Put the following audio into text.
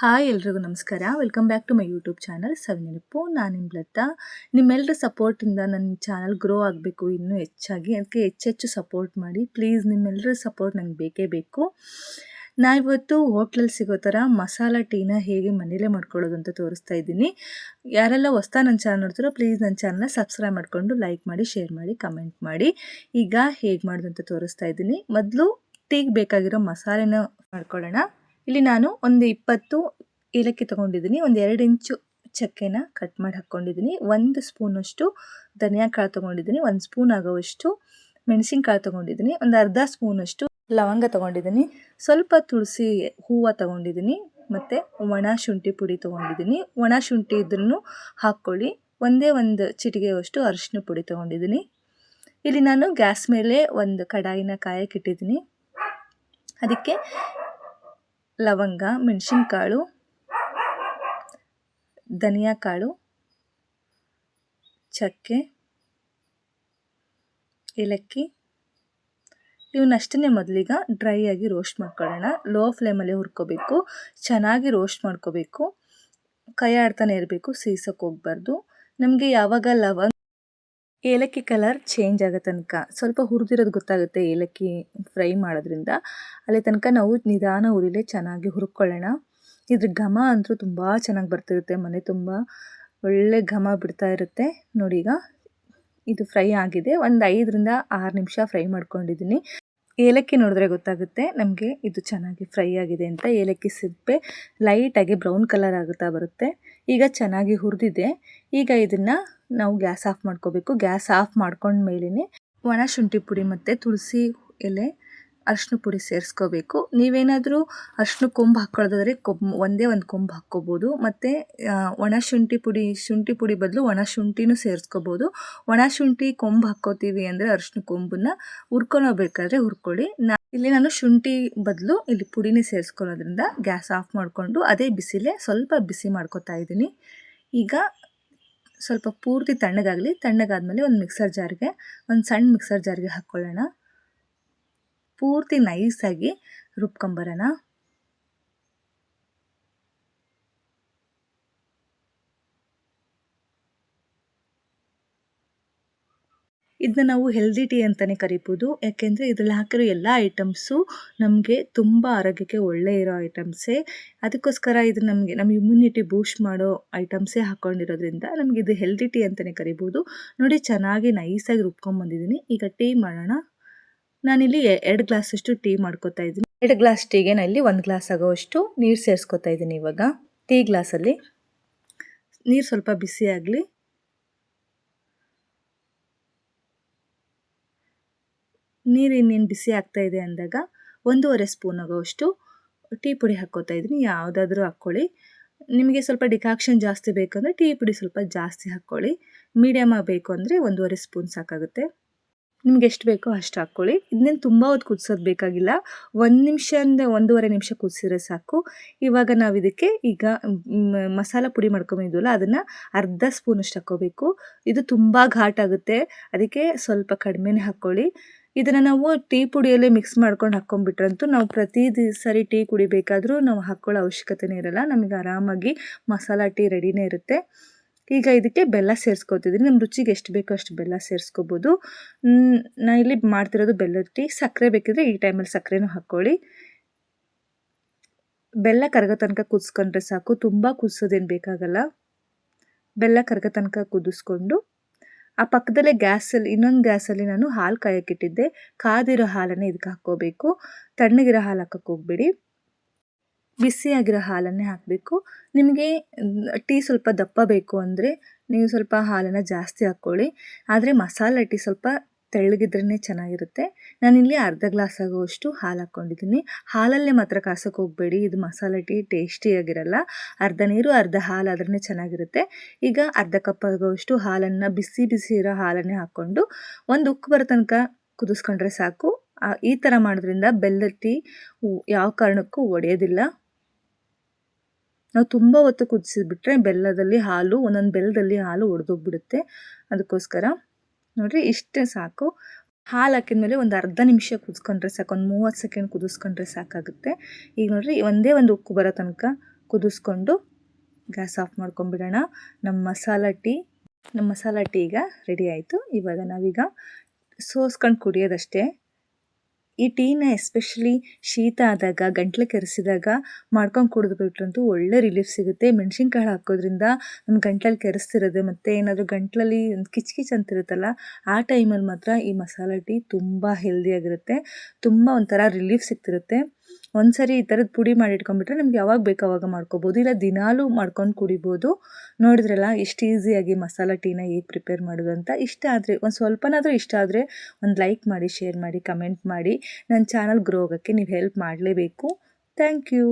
Hi ಎಲ್ರಿಗೂ ನಮಸ್ಕಾರ. Welcome back to my YouTube channel Savinenapu. ನಾನು ನಿಮ್ಮ ಲತಾ. ನಿಮ್ಮೆಲ್ಲರ ಸಪೋರ್ಟಿಂದ ನನ್ನ ಚಾನಲ್ ಗ್ರೋ ಆಗಬೇಕು ಇನ್ನೂ ಹೆಚ್ಚಾಗಿ. ಅದಕ್ಕೆ ಹೆಚ್ಚೆಚ್ಚು ಸಪೋರ್ಟ್ ಮಾಡಿ ಪ್ಲೀಸ್. ನಿಮ್ಮೆಲ್ಲರ ಸಪೋರ್ಟ್ ನಂಗೆ ಬೇಕೇ ಬೇಕು. ನಾನಿವತ್ತು ಹೋಟ್ಲಲ್ಲಿ ಸಿಗೋ ಥರ ಮಸಾಲ ಟೀನ ಹೇಗೆ ಮನೇಲೇ ಮಾಡ್ಕೊಳ್ಳೋದು ಅಂತ ತೋರಿಸ್ತಾ ಇದ್ದೀನಿ. ಯಾರೆಲ್ಲ ಹೊಸ್ತಾ ನನ್ನ ಚಾನಲ್ ನೋಡ್ತಾರೋ ಪ್ಲೀಸ್ ನನ್ನ ಚಾನಲ್ನ ಸಬ್ಸ್ಕ್ರೈಬ್ ಮಾಡಿಕೊಂಡು ಲೈಕ್ ಮಾಡಿ, ಶೇರ್ ಮಾಡಿ, ಕಮೆಂಟ್ ಮಾಡಿ. ಈಗ ಹೇಗೆ ಮಾಡೋದು ಅಂತ ತೋರಿಸ್ತಾ ಇದ್ದೀನಿ. ಮೊದಲು ಟೀಗೆ ಬೇಕಾಗಿರೋ ಮಸಾಲೆನ ಮಾಡ್ಕೊಳ್ಳೋಣ. ಇಲ್ಲಿ ನಾನು ಒಂದು 20 ಏಲಕ್ಕಿ ತೊಗೊಂಡಿದ್ದೀನಿ, ಒಂದು 2 ಇಂಚು ಚಕ್ಕೆನ ಕಟ್ ಮಾಡಿ ಹಾಕ್ಕೊಂಡಿದ್ದೀನಿ, 1 ಸ್ಪೂನಷ್ಟು ಧನಿಯಾ ಕಾಳು ತೊಗೊಂಡಿದ್ದೀನಿ, 1 ಸ್ಪೂನ್ ಆಗೋವಷ್ಟು ಮೆಣಸಿನ್ಕಾಳು ತೊಗೊಂಡಿದ್ದೀನಿ, ಒಂದು ಅರ್ಧ ಸ್ಪೂನಷ್ಟು ಲವಂಗ ತೊಗೊಂಡಿದ್ದೀನಿ, ಸ್ವಲ್ಪ ತುಳಸಿ ಹೂವು ತೊಗೊಂಡಿದ್ದೀನಿ, ಮತ್ತು ಒಣ ಶುಂಠಿ ಪುಡಿ ತೊಗೊಂಡಿದ್ದೀನಿ. ಒಣ ಶುಂಠಿ ಇದ್ರೂ ಹಾಕ್ಕೊಳ್ಳಿ. ಒಂದು ಚಿಟಿಗೆಯಷ್ಟು ಅರಿಶಿನ ಪುಡಿ ತೊಗೊಂಡಿದ್ದೀನಿ. ಇಲ್ಲಿ ನಾನು ಗ್ಯಾಸ್ ಮೇಲೆ ಒಂದು ಕಡಾಯಿನ ಕಾಯಕ್ಕಿಟ್ಟಿದ್ದೀನಿ. ಅದಕ್ಕೆ ಲವಂಗ, ಮೆಣಸಿನ್ಕಾಳು, ಧನಿಯಾ ಕಾಳು, ಚಕ್ಕೆ, ಏಲಕ್ಕಿ ಇವನ್ನಷ್ಟನ್ನೇ ಮೊದಲಿಗ ಡ್ರೈ ಆಗಿ ರೋಸ್ಟ್ ಮಾಡ್ಕೊಳ್ಳೋಣ. ಲೋ ಫ್ಲೇಮಲ್ಲೇ ಹುರ್ಕೋಬೇಕು, ಚೆನ್ನಾಗಿ ರೋಸ್ಟ್ ಮಾಡ್ಕೋಬೇಕು, ಕೈ ಆಡ್ತಾನೆ ಇರಬೇಕು, ಸೀಸಕ್ಕೆ ಹೋಗ್ಬಾರ್ದು. ನಮಗೆ ಯಾವಾಗ ಏಲಕ್ಕಿ ಕಲರ್ ಚೇಂಜ್ ಆಗೋ ತನಕ ಸ್ವಲ್ಪ ಹುರಿದಿರೋದು ಗೊತ್ತಾಗುತ್ತೆ ಏಲಕ್ಕಿ ಫ್ರೈ ಮಾಡೋದ್ರಿಂದ. ಅಲ್ಲಿ ತನಕ ನಾವು ನಿಧಾನ ಉರಿಲೇ ಚೆನ್ನಾಗಿ ಹುರ್ಕೊಳ್ಳೋಣ. ಇದ್ರ ಘಮ ಅಂತೂ ತುಂಬ ಚೆನ್ನಾಗಿ ಬರ್ತಿರುತ್ತೆ, ಮನೆ ತುಂಬ ಒಳ್ಳೆ ಘಮ ಬಿಡ್ತಾ ಇರುತ್ತೆ. ನೋಡಿ, ಈಗ ಇದು ಫ್ರೈ ಆಗಿದೆ. ಒಂದು 5ರಿಂದ 6 ನಿಮಿಷ ಫ್ರೈ ಮಾಡ್ಕೊಂಡಿದ್ದೀನಿ. ಏಲಕ್ಕಿ ನೋಡಿದ್ರೆ ಗೊತ್ತಾಗುತ್ತೆ ನಮಗೆ ಇದು ಚೆನ್ನಾಗಿ ಫ್ರೈ ಆಗಿದೆ ಅಂತ. ಏಲಕ್ಕಿ ಸಿಪ್ಪೆ ಲೈಟಾಗಿ ಬ್ರೌನ್ ಕಲರ್ ಆಗುತ್ತಾ ಬರುತ್ತೆ. ಈಗ ಚೆನ್ನಾಗಿ ಹುರಿದಿದೆ. ಈಗ ಇದನ್ನು ನಾವು ಗ್ಯಾಸ್ ಆಫ್ ಮಾಡ್ಕೋಬೇಕು. ಗ್ಯಾಸ್ ಆಫ್ ಮಾಡ್ಕೊಂಡ್ಮೇಲೆ ಒಣ ಶುಂಠಿ ಪುಡಿ ಮತ್ತು ತುಳಸಿ ಎಲೆ, ಅರಿಶಿನ ಪುಡಿ ಸೇರಿಸ್ಕೋಬೇಕು. ನೀವೇನಾದರೂ ಅರಿಶಿನ ಕೊಂಬು ಹಾಕ್ಕೊಳ್ಳೋದಾದರೆ ಒಂದೇ ಒಂದು ಕೊಂಬು ಹಾಕ್ಕೋಬೋದು. ಮತ್ತು ಒಣ ಶುಂಠಿ ಪುಡಿ ಬದಲು ಒಣ ಶುಂಠಿನೂ ಸೇರಿಸ್ಕೋಬೋದು. ಒಣ ಶುಂಠಿ ಕೊಂಬು ಹಾಕ್ಕೋತೀವಿ ಅಂದರೆ ಅರಿಶಿನ ಕೊಂಬನ್ನ ಹುರ್ಕೊಳ್ಬೇಕಾದ್ರೆ ಹುರ್ಕೊಳ್ಳಿ. ಇಲ್ಲಿ ನಾನು ಶುಂಠಿ ಬದಲು ಇಲ್ಲಿ ಪುಡಿನೇ ಸೇರಿಸ್ಕೊಳ್ಳೋದ್ರಿಂದ ಗ್ಯಾಸ್ ಆಫ್ ಮಾಡಿಕೊಂಡು ಅದೇ ಬಿಸಿಲೇ ಸ್ವಲ್ಪ ಬಿಸಿ ಮಾಡ್ಕೊತಾ ಇದ್ದೀನಿ. ಈಗ ಸ್ವಲ್ಪ ಪೂರ್ತಿ ತಣ್ಣಗಾಗಲಿ. ತಣ್ಣಗಾದ್ಮೇಲೆ ಒಂದು ಸಣ್ಣ ಮಿಕ್ಸರ್ ಜಾರ್ಗೆ ಹಾಕ್ಕೊಳ್ಳೋಣ. ಪೂರ್ತಿ ನೈಸಾಗಿ ರುಬ್ಕೊಂಬರೋಣ. ಇದನ್ನ ನಾವು ಹೆಲ್ದಿ ಟೀ ಅಂತಲೇ ಕರಿಬೋದು. ಯಾಕೆಂದರೆ ಇದರಲ್ಲಿ ಹಾಕಿರೋ ಎಲ್ಲ ಐಟಮ್ಸು ನಮಗೆ ತುಂಬ ಆರೋಗ್ಯಕ್ಕೆ ಒಳ್ಳೆ ಇರೋ ಐಟಮ್ಸೇ. ಅದಕ್ಕೋಸ್ಕರ ಇದು ನಮ್ಮ ಇಮ್ಯುನಿಟಿ ಬೂಸ್ಟ್ ಮಾಡೋ ಐಟಮ್ಸೇ ಹಾಕ್ಕೊಂಡಿರೋದ್ರಿಂದ ನಮಗೆ ಇದು ಹೆಲ್ದಿ ಟೀ ಅಂತಲೇ ಕರಿಬೋದು. ನೋಡಿ, ಚೆನ್ನಾಗಿ ನೈಸಾಗಿ ರುಬ್ಕೊಂಬಂದಿದ್ದೀನಿ. ಈಗ ಟೀ ಮಾಡೋಣ. ನಾನಿಲ್ಲಿ 2 ಗ್ಲಾಸಷ್ಟು ಟೀ ಮಾಡ್ಕೊತಾ ಇದ್ದೀನಿ. 2 ಗ್ಲಾಸ್ ಟೀಗೆ ನಾನಿಲ್ಲಿ 1 ಗ್ಲಾಸ್ ಆಗೋವಷ್ಟು ನೀರು ಸೇರಿಸ್ಕೊತಾ ಇದ್ದೀನಿ. ಇವಾಗ ಟೀ ಗ್ಲಾಸಲ್ಲಿ ನೀರು ಸ್ವಲ್ಪ ಬಿಸಿ ಆಗಲಿ. ನೀರು ಇನ್ನೇನು ಬಿಸಿ ಆಗ್ತಾ ಇದೆ ಅಂದಾಗ 1.5 ಸ್ಪೂನ್ ಆಗೋವಷ್ಟು ಟೀ ಪುಡಿ ಹಾಕ್ಕೋತಾ ಇದ್ದೀನಿ. ಯಾವುದಾದ್ರೂ ಹಾಕ್ಕೊಳ್ಳಿ. ನಿಮಗೆ ಸ್ವಲ್ಪ ಡಿಕಾಕ್ಷನ್ ಜಾಸ್ತಿ ಬೇಕಂದರೆ ಟೀ ಪುಡಿ ಸ್ವಲ್ಪ ಜಾಸ್ತಿ ಹಾಕ್ಕೊಳ್ಳಿ. ಮೀಡಿಯಮ್ ಆಗಬೇಕು ಅಂದರೆ 1.5 ಸ್ಪೂನ್ ಸಾಕಾಗುತ್ತೆ. ನಿಮ್ಗೆ ಎಷ್ಟು ಬೇಕೋ ಅಷ್ಟು ಹಾಕ್ಕೊಳ್ಳಿ. ಇದನ್ನೇನು ತುಂಬ ಹೊತ್ತು ಕುದಿಸೋದು ಬೇಕಾಗಿಲ್ಲ. 1 ನಿಮಿಷದಿಂದ 1.5 ನಿಮಿಷ ಕುದಿಸಿದ್ರೆ ಸಾಕು. ಇವಾಗ ನಾವು ಇದಕ್ಕೆ ಈಗ ಮಸಾಲ ಪುಡಿ ಮಾಡ್ಕೊಂಬಿದ್ವಲ್ಲ ಅದನ್ನು ಅರ್ಧ ಸ್ಪೂನಷ್ಟು ಹಾಕ್ಕೋಬೇಕು. ಇದು ತುಂಬ ಘಾಟಾಗುತ್ತೆ, ಅದಕ್ಕೆ ಸ್ವಲ್ಪ ಕಡಿಮೆನೇ ಹಾಕ್ಕೊಳ್ಳಿ. ಇದನ್ನು ನಾವು ಟೀ ಪುಡಿಯಲ್ಲೇ ಮಿಕ್ಸ್ ಮಾಡ್ಕೊಂಡು ಹಾಕ್ಕೊಂಡ್ಬಿಟ್ರಂತೂ ನಾವು ಪ್ರತಿ ಸರಿ ಟೀ ಕುಡಿಬೇಕಾದ್ರೂ ನಾವು ಹಾಕ್ಕೊಳ್ಳೋ ಅವಶ್ಯಕತೆನೇ ಇರಲ್ಲ. ನಮಗೆ ಆರಾಮಾಗಿ ಮಸಾಲ ಟೀ ರೆಡಿನೇ ಇರುತ್ತೆ. ಈಗ ಇದಕ್ಕೆ ಬೆಲ್ಲ ಸೇರಿಸ್ಕೊತಿದ್ದೀನಿ. ನಮ್ಮ ರುಚಿಗೆ ಎಷ್ಟು ಬೇಕೋ ಅಷ್ಟು ಬೆಲ್ಲ ಸೇರಿಸ್ಕೋಬೋದು. ನಾನು ಇಲ್ಲಿ ಮಾಡ್ತಿರೋದು ಬೆಲ್ಲದ ಟೀ. ಸಕ್ಕರೆ ಬೇಕಿದ್ರೆ ಈ ಟೈಮಲ್ಲಿ ಸಕ್ಕರೆನೂ ಹಾಕ್ಕೊಳ್ಳಿ. ಬೆಲ್ಲ ಕರಗೋ ತನಕ ಕುದಿಸ್ಕೊಂಡ್ರೆ ಸಾಕು, ತುಂಬ ಕುದಿಸೋದೇನು ಬೇಕಾಗಲ್ಲ. ಬೆಲ್ಲ ಕರಗೋ ತನಕ ಕುದಿಸ್ಕೊಂಡು ಆ ಪಕ್ಕದಲ್ಲೇ ಇನ್ನೊಂದು ಗ್ಯಾಸಲ್ಲಿ ನಾನು ಹಾಲು ಕಾಯಕ್ಕಿಟ್ಟಿದ್ದೆ. ಕಾದಿರೋ ಹಾಲನ್ನೇ ಇದಕ್ಕೆ ಹಾಕ್ಕೋಬೇಕು. ತಣ್ಣಗಿರೋ ಹಾಲು ಹಾಕೋಕ್ಕೆ ಹೋಗ್ಬೇಡಿ, ಬಿಸಿಯಾಗಿರೋ ಹಾಲನ್ನೇ ಹಾಕಬೇಕು. ನಿಮಗೆ ಟೀ ಸ್ವಲ್ಪ ದಪ್ಪ ಬೇಕು ಅಂದರೆ ನೀವು ಸ್ವಲ್ಪ ಹಾಲನ್ನು ಜಾಸ್ತಿ ಹಾಕ್ಕೊಳ್ಳಿ. ಆದರೆ ಮಸಾಲೆ ಟೀ ಸ್ವಲ್ಪ ತೆಳ್ಳಗಿದ್ರೇ ಚೆನ್ನಾಗಿರುತ್ತೆ. ನಾನಿಲ್ಲಿ ಅರ್ಧ ಗ್ಲಾಸ್ ಆಗೋವಷ್ಟು ಹಾಲು ಹಾಕ್ಕೊಂಡಿದ್ದೀನಿ. ಹಾಲಲ್ಲೇ ಮಾತ್ರ ಕಾಸೋಕ್ಕೆ ಹೋಗಬೇಡಿ, ಇದು ಮಸಾಲೆ ಟೀ ಟೇಸ್ಟಿಯಾಗಿರಲ್ಲ. ಅರ್ಧ ನೀರು ಅರ್ಧ ಹಾಲು ಆದ್ರೇ ಚೆನ್ನಾಗಿರುತ್ತೆ. ಈಗ ಅರ್ಧ ಕಪ್ ಆಗೋವಷ್ಟು ಹಾಲನ್ನು ಬಿಸಿ ಇರೋ ಹಾಲನ್ನೇ ಹಾಕ್ಕೊಂಡು ಒಂದು ಉಕ್ಕು ಬರೋ ತನಕ ಕುದಿಸ್ಕೊಂಡ್ರೆ ಸಾಕು. ಈ ಥರ ಮಾಡೋದ್ರಿಂದ ಬೆಲ್ಲದ ಟೀ ಯಾವ ಕಾರಣಕ್ಕೂ ಒಡೆಯೋದಿಲ್ಲ. ನಾವು ತುಂಬ ಹೊತ್ತು ಕುದಿಸಿಬಿಟ್ರೆ ಒಂದೊಂದು ಬೆಲ್ಲದಲ್ಲಿ ಹಾಲು ಒಡೆದೋಗ್ಬಿಡುತ್ತೆ. ಅದಕ್ಕೋಸ್ಕರ ನೋಡಿರಿ, ಇಷ್ಟೇ ಸಾಕು. ಹಾಲು ಹಾಕಿದ್ಮೇಲೆ ಒಂದು ಅರ್ಧ ನಿಮಿಷ ಕುದಿಸ್ಕೊಂಡ್ರೆ ಸಾಕು, ಒಂದು 30 ಸೆಕೆಂಡ್ ಕುದಿಸ್ಕೊಂಡ್ರೆ ಸಾಕಾಗುತ್ತೆ. ಈಗ ನೋಡಿರಿ, ಒಂದೇ ಒಂದು ಉಕ್ಕು ಬರೋ ತನಕ ಕುದಿಸ್ಕೊಂಡು ಗ್ಯಾಸ್ ಆಫ್ ಮಾಡ್ಕೊಂಬಿಡೋಣ. ನಮ್ಮ ಮಸಾಲ ಟೀ ಈಗ ರೆಡಿ ಆಯಿತು. ಇವಾಗ ನಾವೀಗ ಸೋಸ್ಕೊಂಡು ಕುಡಿಯೋದಷ್ಟೇ. ಈ ಟೀನ ಎಸ್ಪೆಷಲಿ ಶೀತ ಆದಾಗ, ಗಂಟ್ಲು ಕೆರೆಸಿದಾಗ ಮಾಡ್ಕೊಂಡು ಕುಡಿದ್ಬಿಟ್ರಂತೂ ಒಳ್ಳೆ ರಿಲೀಫ್ ಸಿಗುತ್ತೆ. ಮೆಣಸಿನ್ಕಾಳು ಹಾಕೋದ್ರಿಂದ ನಮ್ಮ ಗಂಟ್ಲಲ್ಲಿ ಕೆರೆಸ್ತಿರೋದು ಮತ್ತು ಏನಾದರೂ ಗಂಟ್ಲಲ್ಲಿ ಒಂದು ಕಿಚ್ ಕಿಚ್ ಅಂತಿರುತ್ತಲ್ಲ, ಆ ಟೈಮಲ್ಲಿ ಮಾತ್ರ ಈ ಮಸಾಲ ಟೀ ತುಂಬ ಹೆಲ್ದಿಯಾಗಿರುತ್ತೆ. ತುಂಬ ಒಂಥರ ರಿಲೀಫ್ ಸಿಗ್ತಿರುತ್ತೆ. ಒಂದ್ಸರಿ ಈ ಥರದ್ದು ಪುಡಿ ಮಾಡಿ ಇಟ್ಕೊಂಡ್ಬಿಟ್ರೆ ನಮ್ಗೆ ಯಾವಾಗ ಬೇಕೋ ಆವಾಗ ಮಾಡ್ಕೋಬೋದು, ಇಲ್ಲ ದಿನಾಲೂ ಮಾಡ್ಕೊಂಡು ಕುಡಿಬೋದು. ನೋಡಿದ್ರಲ್ಲ ಎಷ್ಟು ಈಸಿಯಾಗಿ ಮಸಾಲ ಟೀನ ಹೇಗೆ ಪ್ರಿಪೇರ್ ಮಾಡೋದು ಅಂತ. ಇಷ್ಟ ಆದರೆ ಒಂದು ಸ್ವಲ್ಪನಾದರೂ ಇಷ್ಟ ಆದರೆ ಒಂದು ಲೈಕ್ ಮಾಡಿ, ಶೇರ್ ಮಾಡಿ, ಕಮೆಂಟ್ ಮಾಡಿ. ನನ್ನ ಚಾನಲ್ ಗ್ರೋ ಆಗೋಕ್ಕೆ ನೀವು ಹೆಲ್ಪ್ ಮಾಡಲೇಬೇಕು. Thank you.